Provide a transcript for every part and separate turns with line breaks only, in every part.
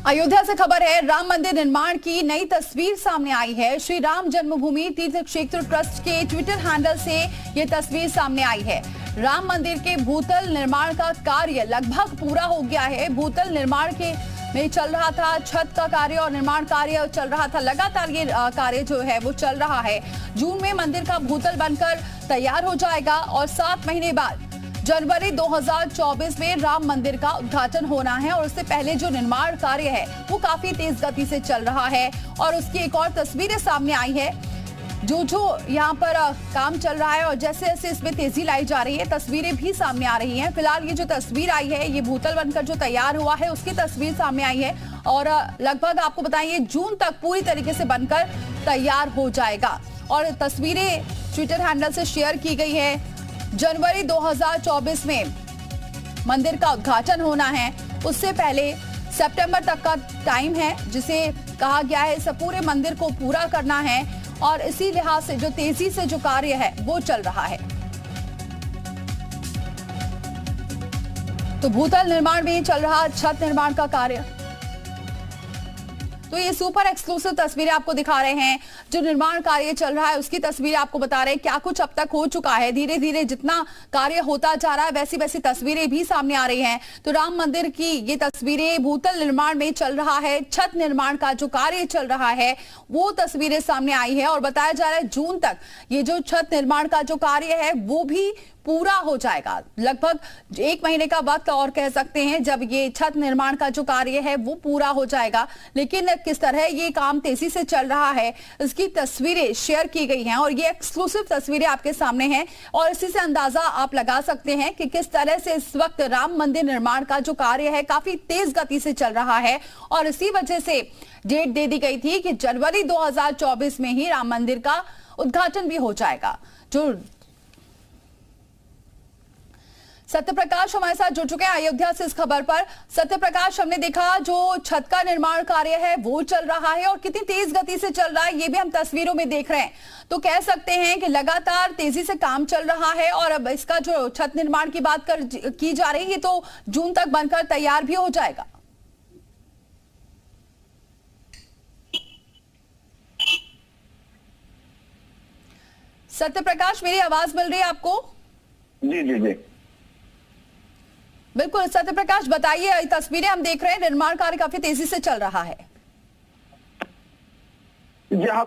अयोध्या से खबर है, राम मंदिर निर्माण की नई तस्वीर सामने आई है। श्री राम जन्मभूमि तीर्थ क्षेत्र ट्रस्ट के ट्विटर हैंडल से ये तस्वीर सामने आई है। राम मंदिर के भूतल निर्माण का कार्य लगभग पूरा हो गया है। भूतल निर्माण के में चल रहा था, छत का कार्य और निर्माण कार्य चल रहा था। लगातार ये कार्य जो है वो चल रहा है। जून में मंदिर का भूतल बनकर तैयार हो जाएगा और 7 महीने बाद जनवरी 2024 में राम मंदिर का उद्घाटन होना है। और उससे पहले जो निर्माण कार्य है वो काफी तेज गति से चल रहा है और उसकी एक और तस्वीरें सामने आई है। जो यहाँ पर काम चल रहा है और जैसे जैसे इसमें तेजी लाई जा रही है, तस्वीरें भी सामने आ रही हैं। फिलहाल ये जो तस्वीर आई है, ये भूतल बनकर जो तैयार हुआ है उसकी तस्वीर सामने आई है और लगभग आपको बताइए जून तक पूरी तरीके से बनकर तैयार हो जाएगा। और तस्वीरें ट्विटर हैंडल से शेयर की गई है। जनवरी 2024 में मंदिर का उद्घाटन होना है। उससे पहले सितंबर तक का टाइम है जिसे कहा गया है। इस पूरे मंदिर को पूरा करना है और इसी लिहाज से जो तेजी से जो कार्य है वो चल रहा है। तो भूतल निर्माण में चल रहा छत निर्माण का कार्य। तो ये सुपर एक्सक्लूसिव तस्वीरें आपको दिखा रहे हैं। जो निर्माण कार्य चल रहा है उसकी तस्वीरें आपको बता रहे हैं क्या कुछ अब तक हो चुका है। धीरे धीरे जितना कार्य होता जा रहा है वैसी वैसी तस्वीरें भी सामने आ रही हैं। तो राम मंदिर की ये तस्वीरें, भूतल निर्माण में चल रहा है, छत निर्माण का जो कार्य चल रहा है वो तस्वीरें सामने आई है और बताया जा रहा है जून तक ये जो छत निर्माण का जो कार्य है वो भी पूरा हो जाएगा। लगभग 1 महीने का वक्त और कह सकते हैं जब ये छत निर्माण का जो कार्य है वो पूरा हो जाएगा। लेकिन किस तरह ये काम तेजी से चल रहा है इसकी तस्वीरें शेयर की गई हैं और ये एक्सक्लूसिव तस्वीरें आपके सामने हैं और इसी से अंदाजा आप लगा सकते हैं कि किस तरह से इस वक्त राम मंदिर निर्माण का जो कार्य है काफी तेज गति से चल रहा है। और इसी वजह से डेट दे दी गई थी कि जनवरी 2024 में ही राम मंदिर का उद्घाटन भी हो जाएगा। जो सत्यप्रकाश हमारे साथ जुड़ चुके हैं अयोध्या से इस खबर पर। सत्यप्रकाश, हमने देखा जो छत का निर्माण कार्य है वो चल रहा है और कितनी तेज गति से चल रहा है ये भी हम तस्वीरों में देख रहे हैं। तो कह सकते हैं कि लगातार तेजी से काम चल रहा है और अब इसका जो छत निर्माण की बात की जा रही है तो जून तक बनकर तैयार भी हो जाएगा। सत्यप्रकाश, मेरी आवाज मिल रही है आपको?
जी जी जी
बिल्कुल सत्यप्रकाश, बताइए। तस्वीरें हम देख रहे हैं, निर्माण कार्य काफी तेजी से चल रहा है।
जहां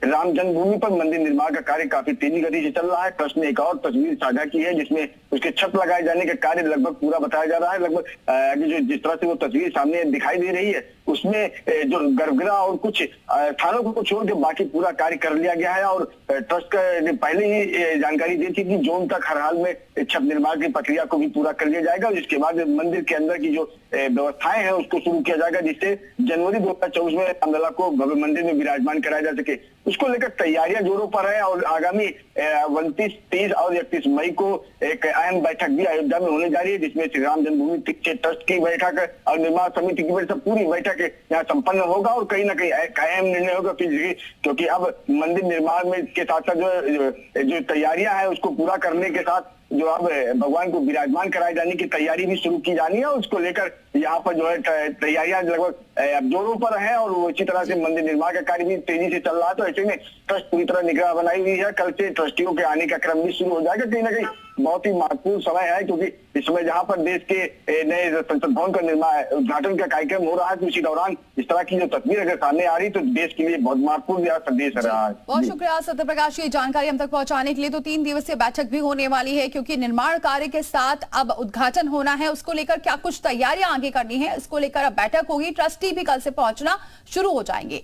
राम जन्मभूमि पर मंदिर निर्माण का कार्य काफी तेजी गति से चल रहा है। ट्रस्ट ने एक और तस्वीर साझा की है जिसमें उसके छत लगाए जाने का कार्य लगभग पूरा बताया जा रहा है। लगभग जो जिस तरह से वो तस्वीर सामने दिखाई दे रही है उसमें जो गर्भगृह और कुछ स्थानों को छोड़ के बाकी पूरा कार्य कर लिया गया है। और ट्रस्ट ने पहले ही जानकारी दी थी कि जून तक हर हाल में छत निर्माण की प्रक्रिया को भी पूरा कर लिया जाएगा और इसके बाद मंदिर के अंदर की जो व्यवस्थाएं हैं उसको शुरू किया जाएगा जिससे जनवरी 2024 में रामलला को भव्य मंदिर में विराजमान कराया जा सके। उसको लेकर तैयारियां जोरों पर है और आगामी 29, 30 और 31 मई को एक अहम बैठक भी अयोध्या में होने जा रही है जिसमें श्री राम जन्मभूमि तीर्थ ट्रस्ट की बैठक और निर्माण समिति की बैठक, पूरी बैठक यहाँ संपन्न होगा और कहीं ना कहीं अहम निर्णय होगा क्योंकि अब मंदिर निर्माण में के साथ साथ जो तैयारियां हैं उसको पूरा करने के साथ जो अब भगवान को विराजमान कराए जाने की तैयारी भी शुरू की जानी है। उसको लेकर यहाँ पर जो है तैयारियां लगभग जोरों पर है और वो इसी तरह से मंदिर निर्माण का कार्य भी तेजी से चल रहा है। तो ऐसे में ट्रस्ट पूरी तरह निगाह बनाई हुई है। कल से ट्रस्टियों के आने का क्रम भी शुरू हो जाएगा। कहीं ना कहीं बहुत ही महत्वपूर्ण समय है क्योंकि इस समय जहाँ पर देश के नए संसद भवन का निर्माण उद्घाटन का कार्यक्रम हो रहा है तो इसी दौरान इस तरह की जो तस्वीर अगर सामने आ रही तो देश के लिए बहुत महत्वपूर्ण संदेश रहा है।
बहुत शुक्रिया सत्यप्रकाश, ये जानकारी हम तक पहुंचाने के लिए। तो 3 दिवसीय बैठक भी होने वाली है क्योंकि निर्माण कार्य के साथ अब उद्घाटन होना है। उसको लेकर क्या कुछ तैयारियां आगे करनी है इसको लेकर अब बैठक होगी। ट्रस्टी भी कल से पहुंचना शुरू हो जाएंगे।